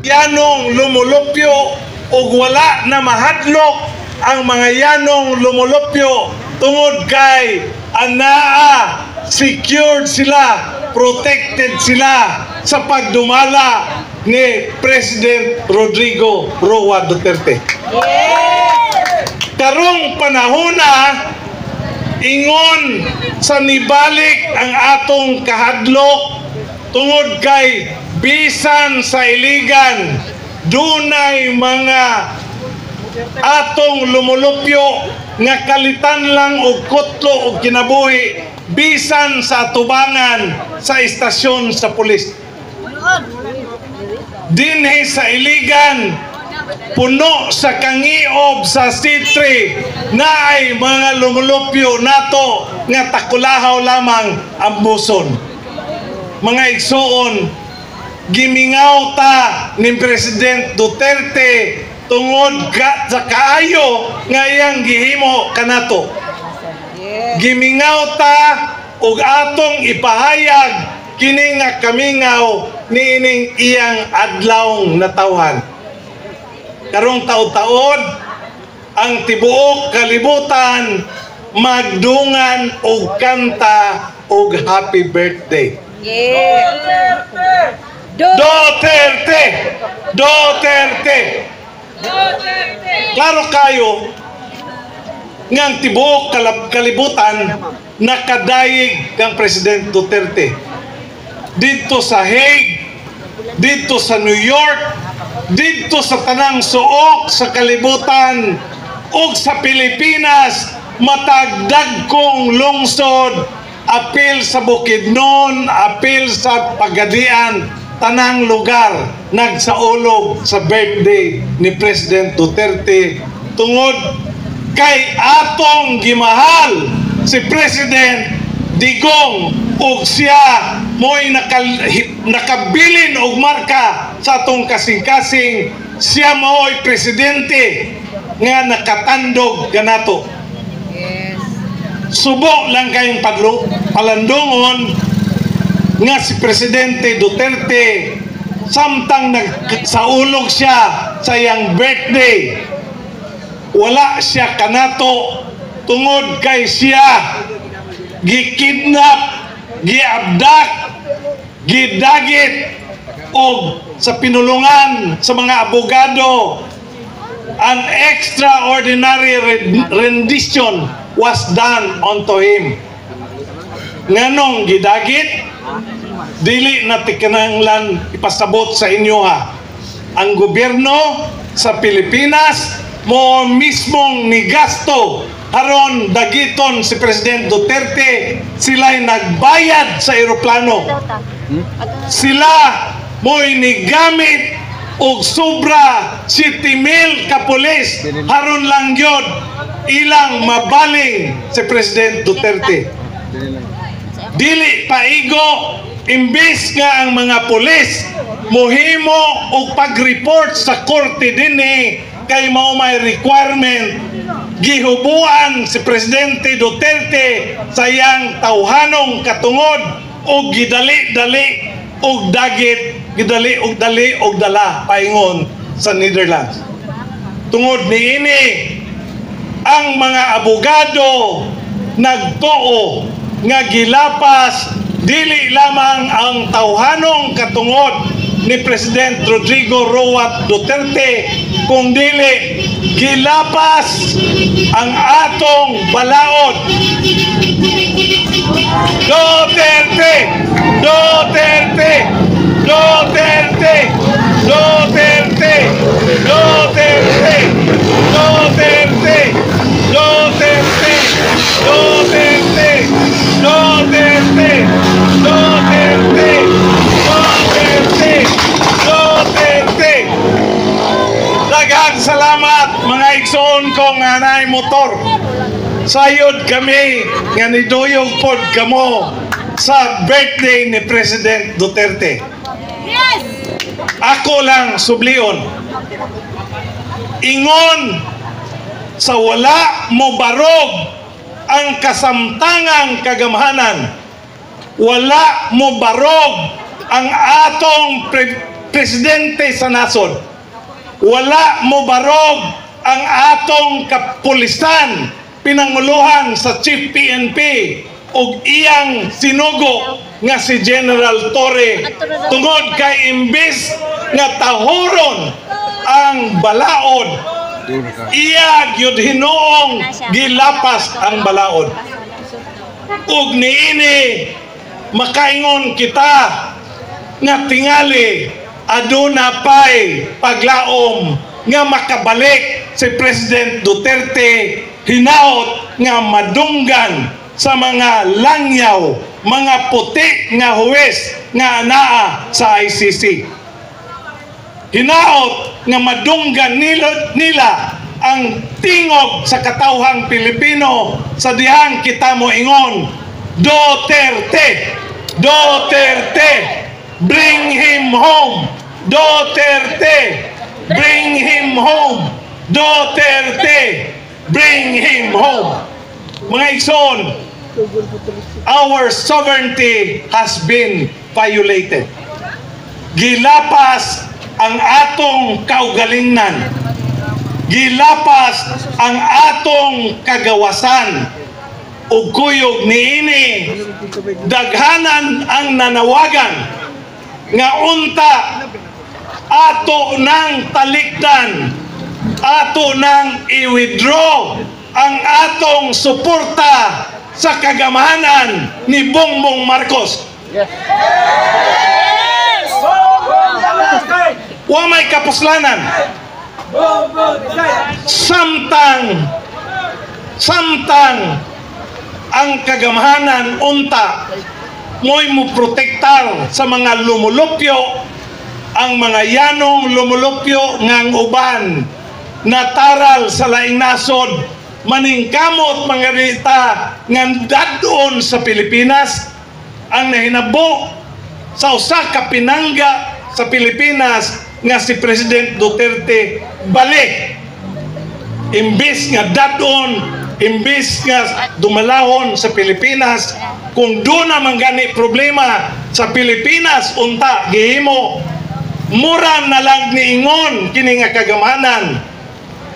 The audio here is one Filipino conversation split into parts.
yanong lumulupyo ug wala na mahadlok ang mga yanong lumulupyo tungod kay anaa secured sila, protected sila sa pagdumala ni President Rodrigo Roa Duterte. Karong panahona, ingon sa nibalik ang atong kahadlok tungod kay bisan sa iligan dunay mga atong lumulupyo nga kalitan lang og kutlo og kinabuhi bisan sa atubangan sa istasyon sa pulis. Dinhi sa iligan puno sa kangiob sa C3 na ay mga lumulupyo nato nga takulahaw lamang ang buson. Mga igsoon, gimingaw ta ni President Duterte tungod sa kaayo nga iyang gihimo kanato. Gimingaw ta ug atong ipahayag kini nga kamingaw niining iyang adlawng natawhan. Karong taud-taod ang tibuok kalibutan magdungan og kanta og happy birthday. Duterte! Duterte! Klaro kayo nga ang tibuok kalibutan nakadayig kang President Duterte. Dito sa Hague, dito sa New York, dito sa tanang suok sa kalibutan ug sa Pilipinas, matagdag kong lungsod, apil sa Bukidnon, apil sa Pagadian, tanang lugar nagsaulog sa birthday ni President Duterte tungod kay atong gimahal si President digong ug siya mo'y nakabilin og marka sa atong kasing-kasing, siya mo'y presidente nga nakatandog kanato. Subo lang kayong palandungon nga si Presidente Duterte samtang nagsaulog siya sa iyang birthday, wala siya kanato tungod kay siya gikidnap, giabdak, gidagit o sa pinulungan sa mga abogado. An extraordinary rendition was done unto him. Nganong gidagit? Dili na tikinanglan ipasabot sa inyo ha. Ang gobyerno sa Pilipinas mo mismong nigasto aron dagiton si President Duterte, sila'y nagbayad sa eroplano. Sila mo'y nigamit og sobra 7,000 ka pulis aron lang yun ilang mabaling si President Duterte. Dili paigo, imbis nga ang mga pulis mohimo og pag-report sa korte dinhi kay mao may requirement, gihubuan si Presidente Duterte sa iyang tawhanong katungod o gidali-dali og dagit, gidali og dali og dala paingon sa Netherlands. Tungod niini ang mga abogado nagtuo nga gilapas dili lamang ang tawhanong katungod ni President Rodrigo Roa Duterte, kung dili gilapas ang atong balaod. Duterte! Duterte! Duterte! Duterte! Duterte! Duterte! Duterte! Duterte! Duterte! Duterte! Duterte! Duterte! Daghang salamat mga igsoon kong anay motor. Sayod kami nga niduyog pod kamo sa birthday ni President Duterte. Yes! Ako lang sublion. Ingon sa wala mo barog ang kasamtangang kagamhanan. Wala mo barog ang atong presidente sa nasod. Wala mo barog ang atong kapulisan, pinanguluhan sa Chief PNP ug iyang sinugo nga si General Torre, tungod kay imbis nga tahuron ang balaod, iya gyud hinuong gilapas ang balaod. Ug niini makaingon kita nga tingali aduna pay paglaom nga makabalik si President Duterte, hinaot nga madunggan sa mga langyaw, mga puti nga huwes nga anaa sa ICC. Hinaot nga madunggan nila ang tingog sa katawhang Pilipino sa dihang kita mo ingon, Duterte! Duterte! Bring him home! Duterte! Bring him home! Duterte! Bring him home! Mga igsoon, our sovereignty has been violated. Gilapas ang atong kaugalingnan. Gilapas ang atong kagawasan. Ug kuyog niini daghanan ang nanawagan nga unta ato nang talikdan, ato nang i-withdraw ang atong suporta sa kagamahanan ni Bongbong Marcos. Wa may kapuslanan. Samtang ang kagamahanan unta mo'y mo protektar sa mga lumulupyo, ang mga yanong lumulupyo ngang uban nataral sa laing nasod, maningkamot mga rita ngan dadon sa Pilipinas. Ang nahinabo sa usa ka pinangga sa Pilipinas nga si President Duterte balik, imbis nga dadon, imbis nga dumalahon sa Pilipinas. Kung doon naman gani problema sa Pilipinas unta gihimo, mura na lang niingon kini nga kagamanan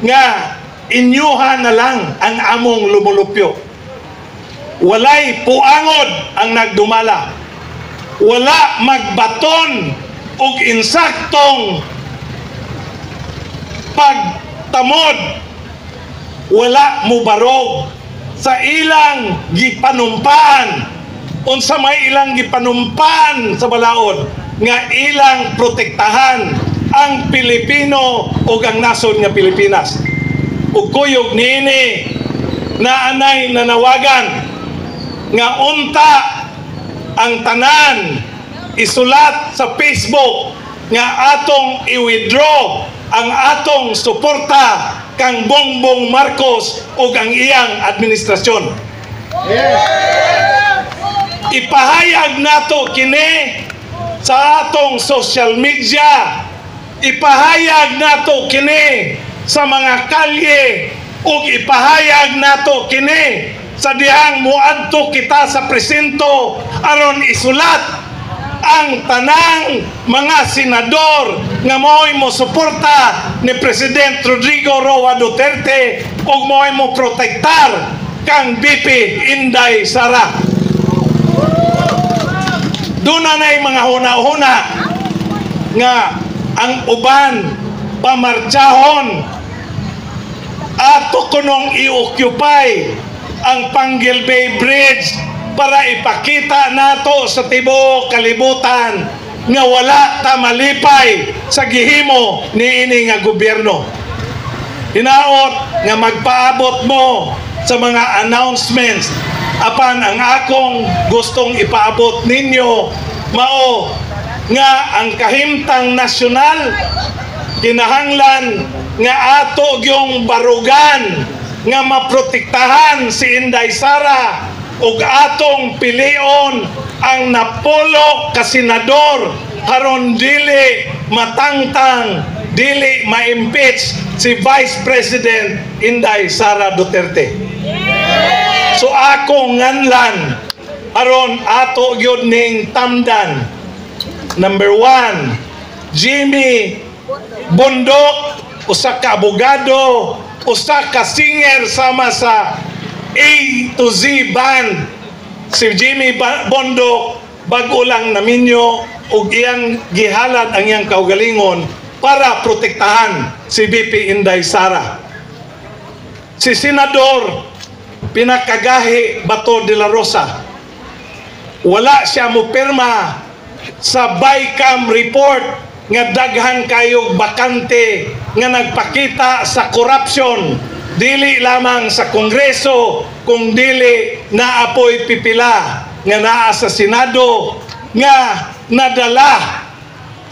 nga inyuhan na lang ang among lumulupyo. Walay puangod ang nagdumala. Wala magbaton og insaktong pagtamod. Wala mo barog sa ilang gipanumpaan, unsa may ilang gipanumpaan sa balaod nga ilang protektahan ang Pilipino o ang nasod nga Pilipinas. Ug kuyog niini na anay nanawagan nga unta ang tanan isulat sa Facebook nga atong i-withdraw ang atong suporta kang Bongbong Marcos o ang iyang administrasyon. Ipahayag nato kini sa atong social media, ipahayag nato kini sa mga kalye, ug ipahayag nato kini sa dihang muadto kita sa presinto aron isulat ang tanang mga senador nga mo'y mo suporta ni President Rodrigo Roa Duterte ug mo'y mo protektar kang BP Inday Sara. Doon na mga huna-huna nga ang uban pamartsahon ato kunong i-occupy ang Panguil Bay Bridge para ipakita nato sa tibuok kalibutan nga wala ta malipay sa gihimo niini nga gobyerno. Hinaot nga magpaabot mo sa mga announcements apan ang akong gustong ipaabot ninyo mao nga ang kahimtang nasyonal kinahanglan nga ato gyung barugan nga maprotektahan si Inday Sara ug atong pilion ang napulo ka senador haron dili matangtang, dili ma-impeach si Vice President Inday Sara Duterte. So ako nganlan aron ato gyud ning tamdan. Number 1, Jimmy Bundok, usa ka abogado, usa ka singer sama sa A to Z band. Si Jimmy Bundok bago lang naminyo ug iyang gihalad ang iyang kaugalingon para protektahan si VP Inday Sara. Si Senador Pinakagahi Bato de la Rosa, wala siya mo pirma sa BICAM report nga daghan kayog bakante nga nagpakita sa corruption dili lamang sa Kongreso kung dili naapoy pipila nga naa sa Senado nga nadala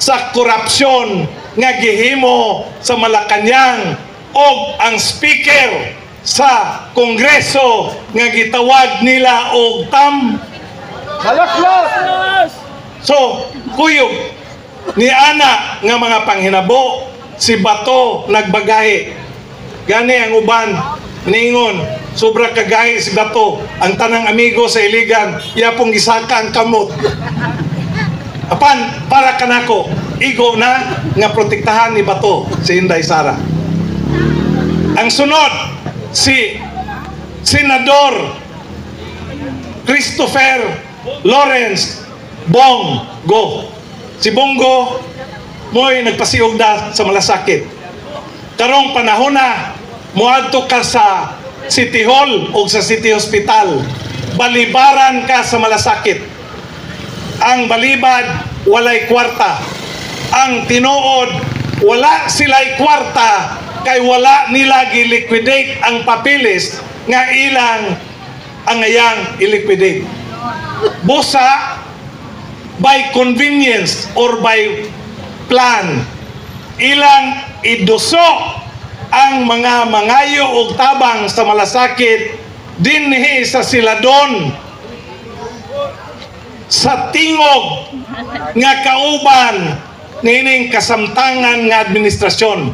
sa korupsyon nga gihimo sa Malacañang og ang speaker sa Kongreso nga gitawag nila og So, kuyog ni ana nga mga panghinabo si Bato nagbagahi. Gani ang uban ningon sobra kagahi si Bato, ang tanang amigo sa Iligan iya pong gisaka ang kamot. Apan para kanako igo na nga protektahan ni Bato si Inday Sara. Ang sunod si Senador Christopher Lawrence Bongo. Si Bongo mo'y nagpasiog na sa malasakit. Karong panahon na muadto ka sa City Hall o sa City Hospital, balibaran ka sa malasakit. Ang balibad walay kwarta, ang tinuod wala sila'y kwarta kay wala nila gi-liquidate ang papilis nga ilang ang ayang i-liquidate. Busa by convenience or by plan ilang iduso ang mga mangayo og tabang sa malasakit dinhi sa Siladon sa tingog nga kauban nining kasamtangan nga administrasyon.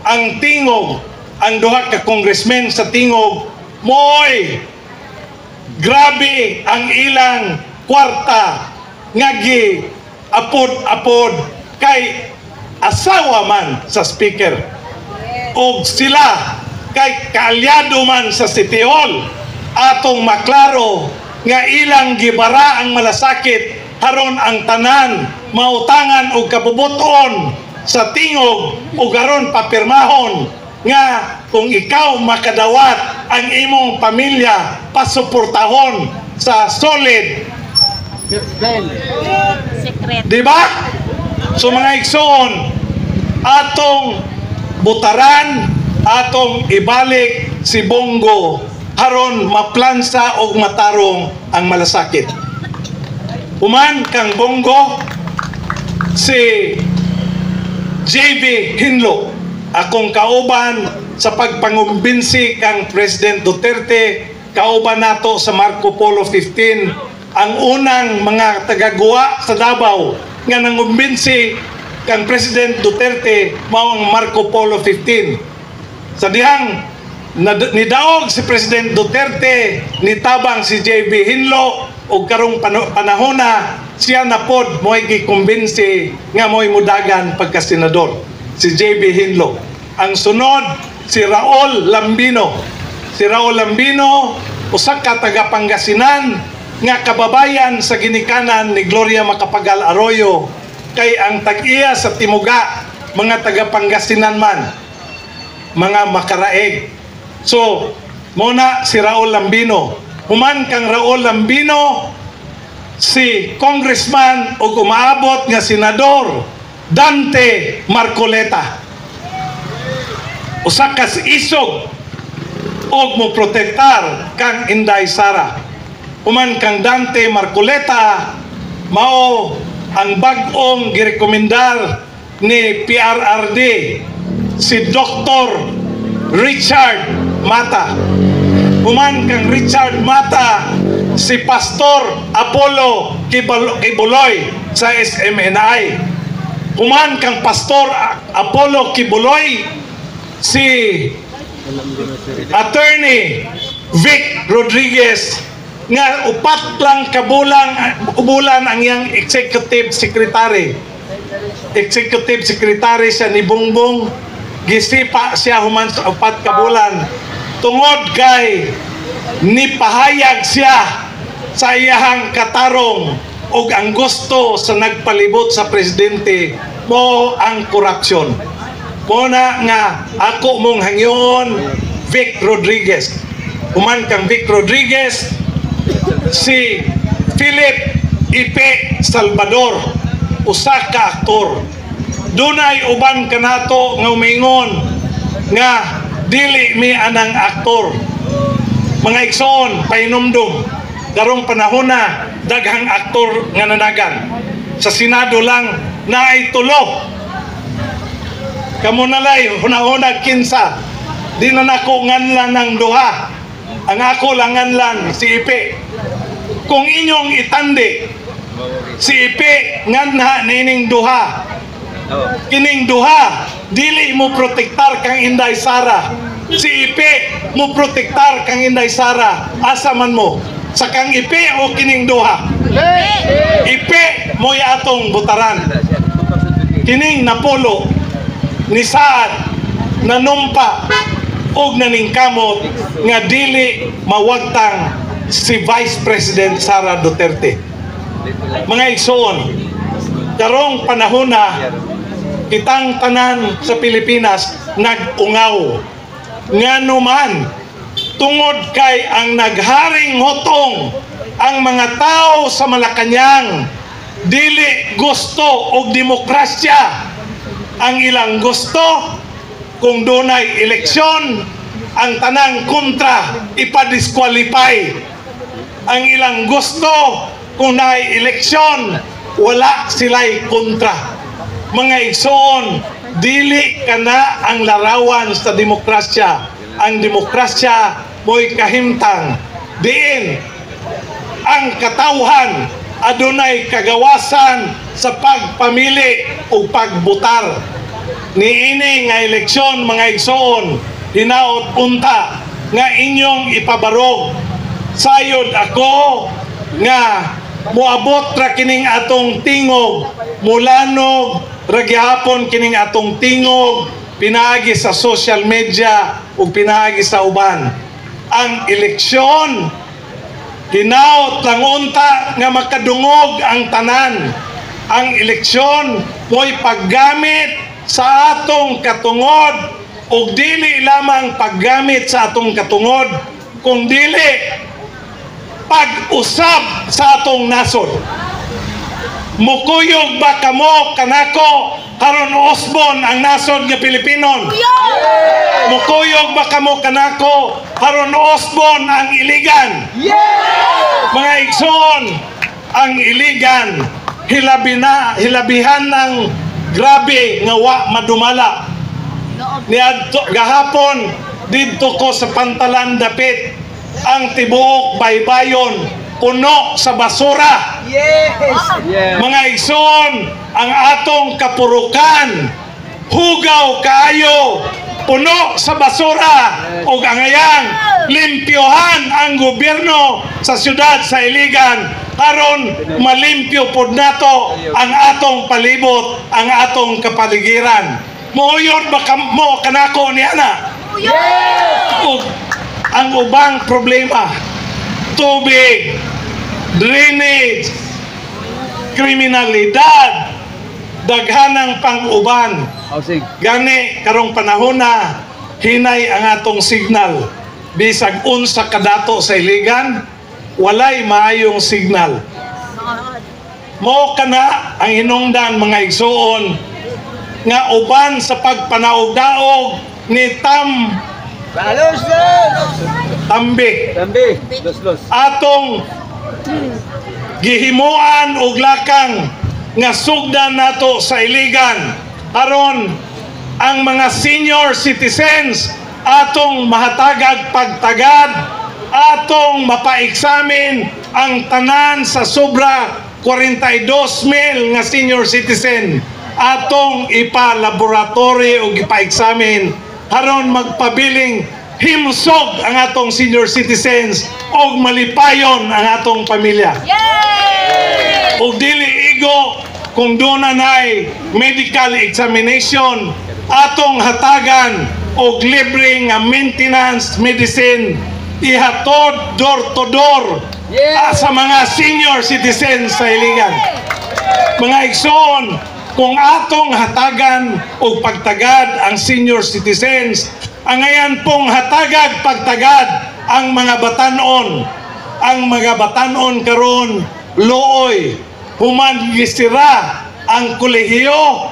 Ang tingog, ang duha ka congressmen sa tingog moy grabe ang ilang kwarta nga gi apod-apod kay asawa man sa speaker og sila kay kaalyado man sa City Hall atong maklaro nga ilang gibara ang malasakit haron ang tanan mautangan og kabubuton sa tingog ug aron papirmahon nga kung ikaw makadawat ang imong pamilya pasuportahon sa solid secret. di ba? So mga igsoon, atong butaran, atong ibalik si Bongo haron maplansa og matarong ang malasakit. Human kang Bongo, si JB Hinlo, akong kauban sa pagpangumbinsi kang President Duterte, kauban nato sa Marco Polo 15, ang unang mga tagaguwa sa Davao nga nangumbinsi kang President Duterte mao ang Marco Polo 15. Sa dihang nidaog si President Duterte, nitabang si JB Hinlo ug karong panahon na siya na pod mo'y gikumbinsi nga mo'y mudagan pagka senador, si JB Hinlo. Ang sunod si Raul Lambino. Si Raul Lambino usa ka taga Pangasinan nga kababayan sa ginikanan ni Gloria Macapagal Arroyo, kay ang tag-iya sa Timuga mga taga Pangasinan man, mga makaraeg. So muna si Raul Lambino. Human kang Raul Lambino, si congressman o umaabot nga senador Dante Marcoleta, usa ka isog og mo protektar kang Inday Sara. Human kang Dante Marcoleta mao ang bag-ong girekomendar ni PRRD si Dr. Richard Mata. Human kang Richard Mata si Pastor Apollo Kibuloy sa SMNI. Human kang Pastor Apollo Kibuloy si Attorney Vic Rodriguez nga upat lang kabulan ang iyang executive secretary. executive secretary siya ni Bongbong, gisipa siya human sa 4 ka bulan tungod kay nipahayag siya sa iyahang katarong ug ang gusto sa nagpalibot sa presidente mo ang korupsyon. Muna nga ako mong hangyon Vic Rodriguez. Human kang Vic Rodriguez, si Philip Ipe Salvador, usa ka aktor. Dunay uban kanato nga umingon nga dili mi anang aktor. Mga igsoon, painumdum, karong panahon na daghang aktor nga nanagan. Sa Senado lang naay 3. Kamo nalay hunahunag kinsa. Di na nako nganlan ng 2. Ang ako lang nganlan si Ipe. Kung inyong itandi si Ipe nganha nining 2. Kining 2 dili mo protektar kang Inday Sara. Si Ipe mo protektar kang Inday Sara. Asa man mo? Sa kang Ipe o kining 2? Ipe mo atong butaran. Kining napulo ni Saad nanumpa og naningkamot nga dili mawagtang si Vice President Sara Duterte. Mga igsoon, karong panahon na kitang tanan sa Pilipinas nag-ungaw nga numan tungod kay ang nagharing hotong ang mga tao sa Malacañang dili gusto og demokrasya. Ang ilang gusto kung dunay eleksyon ang tanang kontra ipadisqualify. Ang ilang gusto kung naay eleksyon wala sila'y kontra. Mga igsoon, dili kana ang larawan sa demokrasya. Ang demokrasya mo'y kahimtang diin ang katawhan adunay kagawasan sa pagpamili o pagbutar. Niini nga eleksyon mga igsoon, hinaot punta nga inyong ipabarog. Sayod ako nga moabot ra kining atong tingog, mulanog ra gihapon kining atong tingog, pinaagi sa social media ug pinaagi sa uban. Ang eleksyon hinaot lang unta nga makadungog ang tanan. Ang eleksyon mo'y paggamit sa atong katungod ug dili lamang paggamit sa atong katungod kung dili pag-usab sa atong nasod. Mukuyog ba kamo kanako karon usbon ang nasod nga Pilipinon? Mukuyog ba kamo kanako karon usbon ang iligan? Mga igsoon, ang iligan hilabihan ng grabe nga wa madumala. Niadto gahapon didto ko sa Pantalan Dapit, ang tibuok baybayon puno sa basura. Mga igsoon, ang atong kapurukan hugaw kaayo, puno sa basura. Ug angayang limpyohan ang gobyerno sa syudad sa Iligan aron malimpyo pod nato ang atong palibot, ang atong kapaligiran. Mouyod ba mo kanako niana? Ug ang ubang problema, tubig, drainage, kriminalidad, daghanang pang-uban. Gani karong panahon na hinay ang atong signal. Bisag unsa kadato sa Iligan, walay maayong signal. Mo kana ang hinungdan mga igsoon nga uban sa pagpanaog-daog ni Tambi. Atong gihimuan og lakang nga sugdan nato sa Iligan aron ang mga senior citizens atong mahatagag pagtagad, atong mapa-examine ang tanan sa sobra 42,000 nga senior citizen, atong ipa-laboratory o ipa-examine aron magpabiling himsog ang atong senior citizens o malipayon ang atong pamilya. O dili igo kung doon na medical examination, atong hatagan og libre nga maintenance medicine ihatod door to door sa mga senior citizens sa Iligan. Mga igsoon, kung atong hatagan o pagtagad ang senior citizens, ang ngayon pong hatagad pagtagad ang mga batanon. Ang mga batanon karon looy, human gisira ang kolehiyo,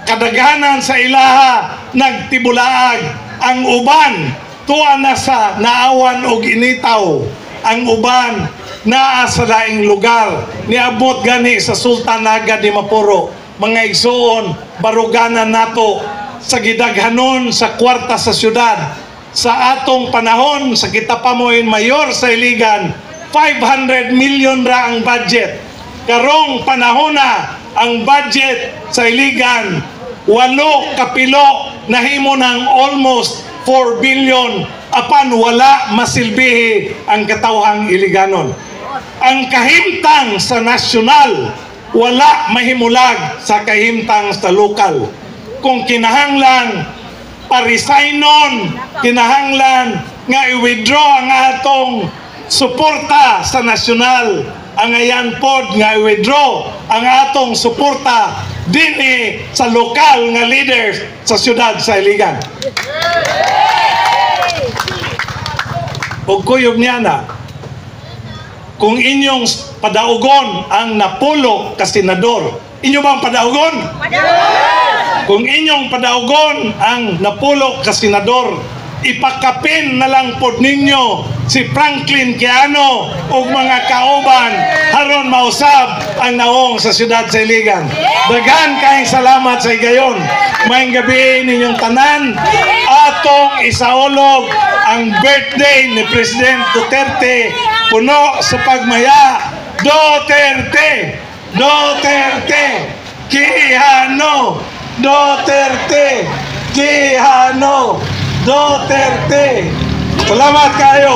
kadaghanan sa ilaha nagtibulaag, ang uban tuwa na sa naawan og initaw, ang uban naa sa laing lugar, niabot gani sa Sultan Agad ni Mapuro. Mga igsoon, baruganan nato sa gidaghanon sa kwarta sa syudad. Sa atong panahon, sa Kitapamoy Mayor sa Iligan, 500 million ra ang budget. Karong panahon na ang budget sa Iligan, 8 kapilo, nahimo ng almost 4 billion, apan wala masilbihi ang katawhang Iliganon. Ang kahimtang sa nasyonal, wala mahimulag sa kahimtang sa lokal. Kung kinahanglan parisaynon, kinahanglan nga i-withdraw ang atong suporta sa nasyonal, ang ayan pod nga i-withdraw ang atong suporta dinhi sa lokal nga leaders sa syudad sa Iligan. Ug kuyog niya na, kung inyong padaugon ang napulo ka senador, inyo bang padaugon? Kung inyong padaugon ang napulo ka senador, ipakapin na lang pod ninyo si Franklin Quijano ug mga kauban haron mausab ang naong sa syudad sa Iligan. Daghan kayong salamat sa higayon. Maayong gabi ninyong tanan. Atong isaulog ang birthday ni President Duterte, puno sa pagmaya. Duterte! Duterte! Quijano! Duterte! Quijano! Duterte! Salamat kayo!